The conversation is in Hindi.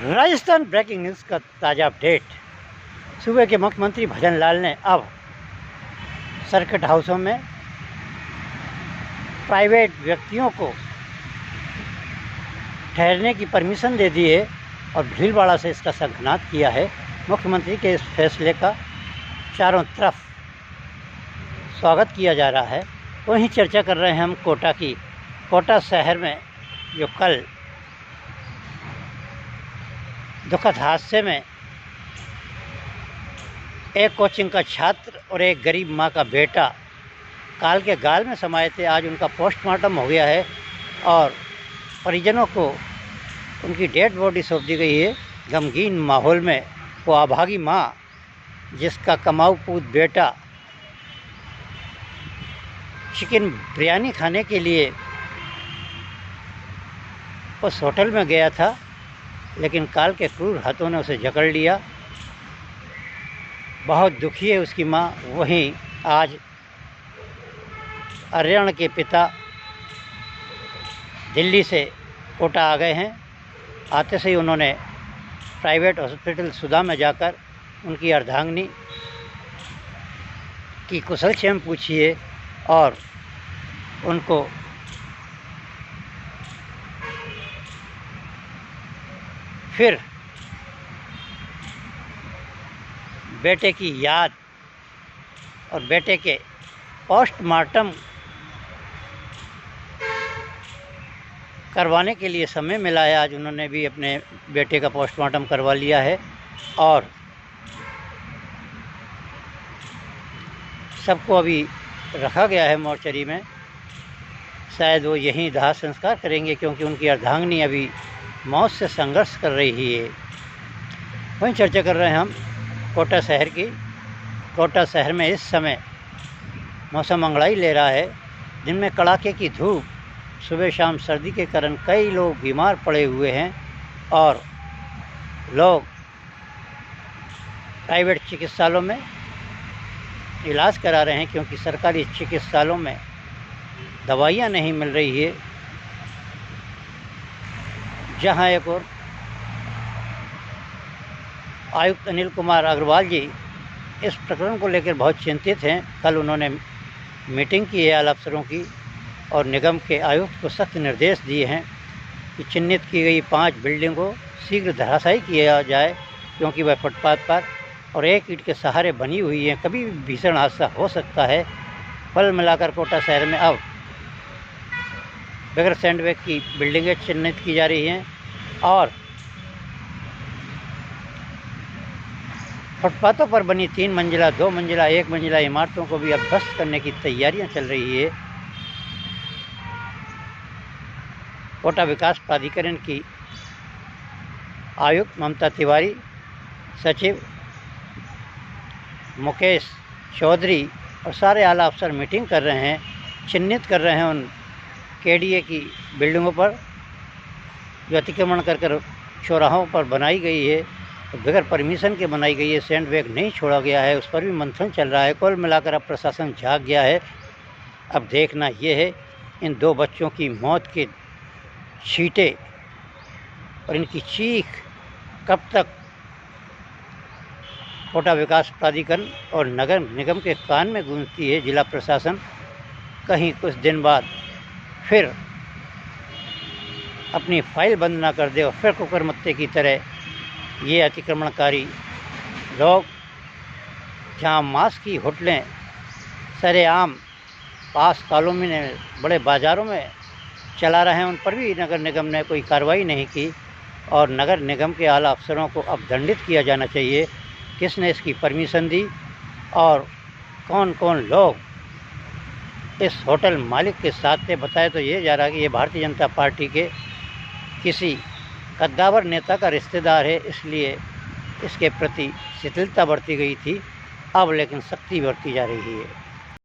राजस्थान ब्रेकिंग न्यूज़ का ताज़ा अपडेट। सूबे के मुख्यमंत्री भजन लाल ने अब सर्किट हाउसों में प्राइवेट व्यक्तियों को ठहरने की परमिशन दे दी है और भीलवाड़ा से इसका संघनाद किया है। मुख्यमंत्री के इस फैसले का चारों तरफ स्वागत किया जा रहा है। वहीं चर्चा कर रहे हैं हम कोटा की। कोटा शहर में जो कल दुखद हादसे में एक कोचिंग का छात्र और एक गरीब मां का बेटा काल के गाल में समाये थे, आज उनका पोस्टमार्टम हो गया है और परिजनों को उनकी डेड बॉडी सौंप दी गई है। गमगीन माहौल में वो अभागी मां, जिसका कमाऊ पूत बेटा चिकन बिरयानी खाने के लिए उस होटल में गया था, लेकिन काल के क्रूर हाथों ने उसे जकड़ लिया। बहुत दुखी है उसकी माँ। वहीं आज आर्यन के पिता दिल्ली से कोटा आ गए हैं। आते से ही उन्होंने प्राइवेट हॉस्पिटल सुधा में जाकर उनकी अर्धांगिनी की कुशलक्षेम पूछी है और उनको फिर बेटे की याद और बेटे के पोस्टमार्टम करवाने के लिए समय मिला है। आज उन्होंने भी अपने बेटे का पोस्टमार्टम करवा लिया है और सबको अभी रखा गया है मोर्चरी में। शायद वो यहीं दाह संस्कार करेंगे, क्योंकि उनकी अर्धांगिनी अभी मौत से संघर्ष कर रही है। वहीं चर्चा कर रहे हैं हम कोटा शहर की। कोटा शहर में इस समय मौसम अंगड़ाई ले रहा है। दिन में कड़ाके की धूप, सुबह शाम सर्दी के कारण कई लोग बीमार पड़े हुए हैं और लोग प्राइवेट चिकित्सालयों में इलाज करा रहे हैं, क्योंकि सरकारी चिकित्सालयों में दवाइयाँ नहीं मिल रही है। जहां एक और आयुक्त अनिल कुमार अग्रवाल जी इस प्रकरण को लेकर बहुत चिंतित हैं। कल उन्होंने मीटिंग की है आला अफसरों की और निगम के आयुक्त को सख्त निर्देश दिए हैं कि चिन्हित की गई 5 बिल्डिंग को शीघ्र धराशायी किया जाए, क्योंकि वह फुटपाथ पर और एक ईंट के सहारे बनी हुई हैं। कभी भी भीषण हादसा हो सकता है। कुल मिलाकर कोटा शहर में अब बगैर सैंडबैग की बिल्डिंगें चिन्हित की जा रही हैं और फुटपाथों पर बनी 3 मंजिला, 2 मंजिला, 1 मंजिला इमारतों को भी अब ध्वस्त करने की तैयारियां चल रही है। कोटा विकास प्राधिकरण की आयुक्त ममता तिवारी, सचिव मुकेश चौधरी और सारे आला अफसर मीटिंग कर रहे हैं, चिन्हित कर रहे हैं उन केडीए की बिल्डिंगों पर जो अतिक्रमण कर चौराहों पर बनाई गई है, बगैर परमिशन के बनाई गई है। सैंडबैग नहीं छोड़ा गया है, उस पर भी मंथन चल रहा है। कुल मिलाकर अब प्रशासन जाग गया है। अब देखना ये है इन 2 बच्चों की मौत के छींटे और इनकी चीख कब तक कोटा विकास प्राधिकरण और नगर निगम के कान में गूंजती है। जिला प्रशासन कहीं कुछ दिन बाद फिर अपनी फाइल बंद ना कर दे और फिर कुकरमुत्ते की तरह ये अतिक्रमणकारी लोग जहाँ मांस की होटलें सरेआम पास कॉलोनी में बड़े बाज़ारों में चला रहे हैं, उन पर भी नगर निगम ने कोई कार्रवाई नहीं की और नगर निगम के आला अफसरों को अब दंडित किया जाना चाहिए। किसने इसकी परमिशन दी और कौन कौन लोग इस होटल मालिक के साथ थे। बताया तो ये जा रहा है कि ये भारतीय जनता पार्टी के किसी कद्दावर नेता का रिश्तेदार है, इसलिए इसके प्रति शिथिलता बरती गई थी। अब लेकिन सख्ती बरती जा रही है।